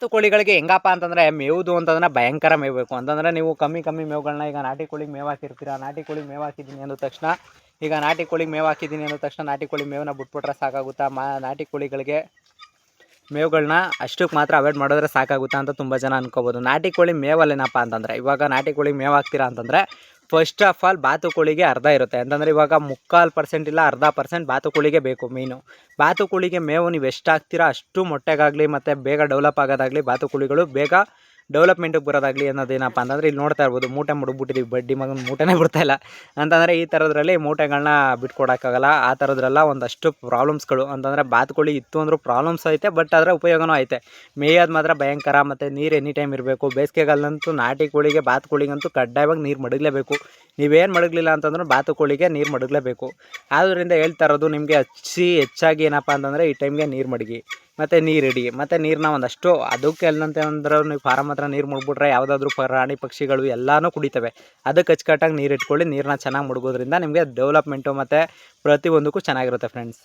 ಬಾತುಕೋಳಿಗಳಿಗೆ ಹೆಂಗಪ್ಪ ಅಂತಂದರೆ ಮೇವುದು ಅಂತಂದ್ರೆ ಭಯಂಕರ ಮೇಯಬೇಕು ಅಂತಂದರೆ ನೀವು ಕಮ್ಮಿ ಮೇವುಗಳನ್ನ ಈಗ ನಾಟಿ ಕೋಳಿಗೆ ಮೇವು ಹಾಕಿರ್ತೀರ. ನಾಟಿ ಕೋಳಿಗೆ ಮೇವು ಹಾಕಿದ್ದೀನಿ ಅಂದ ತಕ್ಷಣ ನಾಟಿ ಕೋಳಿ ಮೇವನ್ನ ಬಿಟ್ಬಿಟ್ರೆ ಸಾಕಾಗುತ್ತಾ? ನಾಟಿ ಕೋಳಿಗಳಿಗೆ ಮೇವುಗಳನ್ನ ಅಷ್ಟಕ್ಕೆ ಮಾತ್ರ ಅವಾಯ್ಡ್ ಮಾಡಿದ್ರೆ ಸಾಕಾಗುತ್ತಾ ಅಂತ ತುಂಬ ಜನ ಅನ್ಕೋಬೋದು. ನಾಟಿ ಕೋಳಿ ಮೇವಲ್ಲೇನಪ್ಪ ಅಂತಂದರೆ, ಇವಾಗ ನಾಟಿ ಕೋಳಿಗೆ ಮೇವು ಹಾಕ್ತೀರಾ ಅಂತಂದರೆ ಫಸ್ಟ್ ಆಫ್ ಆಲ್ ಬಾತುಕೋಳಿಗೆ ಅರ್ಧ ಇರುತ್ತೆ ಅಂತಂದರೆ, ಇವಾಗ 3/4% ಇಲ್ಲ 1/2% ಬಾತುಕೋಳಿಗೆ ಬೇಕು ಮೀನು. ಬಾತುಕೋಳಿಗೆ ಮೇವು ನೀವು ಎಷ್ಟು ಹಾಕ್ತೀರಾ ಅಷ್ಟು ಮೊಟ್ಟೆಗಾಗಲಿ ಮತ್ತು ಬೇಗ ಡೆವಲಪ್ ಆಗೋದಾಗಲಿ, ಬಾತುಕೋಳಿಗಳು ಬೇಗ ಡೆವಲಪ್ಮೆಂಟಿಗೆ ಬರೋದಾಗಲಿ ಅನ್ನೋದೇನಪ್ಪ ಅಂತಂದರೆ, ಇಲ್ಲಿ ನೋಡ್ತಾ ಇರ್ಬೋದು ಮೂಟೆ ಮುಡುಗ್ಬಿಟ್ಟಿದ್ದೀವಿ. ಬಡ್ಡಿ ಮಗನ ಮೂಟೆನೇ ಬಿಡ್ತಾಯಿಲ್ಲ ಅಂತಂದರೆ ಈ ಥರದ್ರಲ್ಲಿ ಮೂಟೆಗಳನ್ನ ಬಿಟ್ಕೊಡೋಕ್ಕಾಗಲ್ಲ. ಆ ಥರದ್ರೆಲ್ಲ ಒಂದಷ್ಟು ಪ್ರಾಬ್ಲಮ್ಸ್ಗಳು ಅಂತಂದರೆ ಬಾತುಕೋಳಿ ಇತ್ತು ಅಂದರೂ ಪ್ರಾಬ್ಲಮ್ಸ್ ಐತೆ, ಬಟ್ ಅದರ ಉಪಯೋಗನೂ ಐತೆ. ಮೇಯೋದು ಮಾತ್ರ ಭಯಂಕರ. ಮತ್ತು ನೀರು ಎನಿ ಟೈಮ್ ಇರಬೇಕು. ಬೇಸಿಗೆಗಾಲಂತೂ ನಾಟಿ ಕೋಳಿಗೆ ಬಾತುಕೋಳಿಗಂತೂ ಕಡ್ಡಾಯವಾಗಿ ನೀರು ಮಡಗಲೇಬೇಕು. ನೀವೇನು ಮಡಗಲಿಲ್ಲ ಅಂತಂದ್ರೂ ಬಾತುಕೋಳಿಗೆ ನೀರು ಮಡಗಲೇಬೇಕು. ಆದ್ದರಿಂದ ಹೇಳ್ತಾ ಇರೋದು ನಿಮಗೆ ಹೆಚ್ಚಾಗಿ ಏನಪ್ಪ ಅಂತಂದರೆ ಈ ಟೈಮ್ಗೆ ನೀರು ಮಡಗಿ ಮತ್ತು ನೀರಿಡಿ. ಮತ್ತು ನೀರನ್ನ ಒಂದಷ್ಟು ಅದಕ್ಕೆ ಎಲ್ಲಂತೆ ಅಂದ್ರೆ ನೀವು ಫಾರಮ್ ಹತ್ರ ನೀರು ಮುಡ್ಬಿಟ್ರೆ ಯಾವುದಾದ್ರೂ ಪ್ರಾಣಿ ಪಕ್ಷಿಗಳು ಎಲ್ಲನೂ ಕುಡಿತವೆ. ಅದಕ್ಕೆ ಅಚ್ಚುಕಟ್ಟಾಗಿ ನೀರು ಇಟ್ಕೊಳ್ಳಿ. ನೀರನ್ನ ಚೆನ್ನಾಗಿ ಮುಡುಗೋದ್ರಿಂದ ನಿಮಗೆ ಡೆವಲಪ್ಮೆಂಟು ಮತ್ತು ಪ್ರತಿಯೊಂದಕ್ಕೂ ಚೆನ್ನಾಗಿರುತ್ತೆ ಫ್ರೆಂಡ್ಸ್.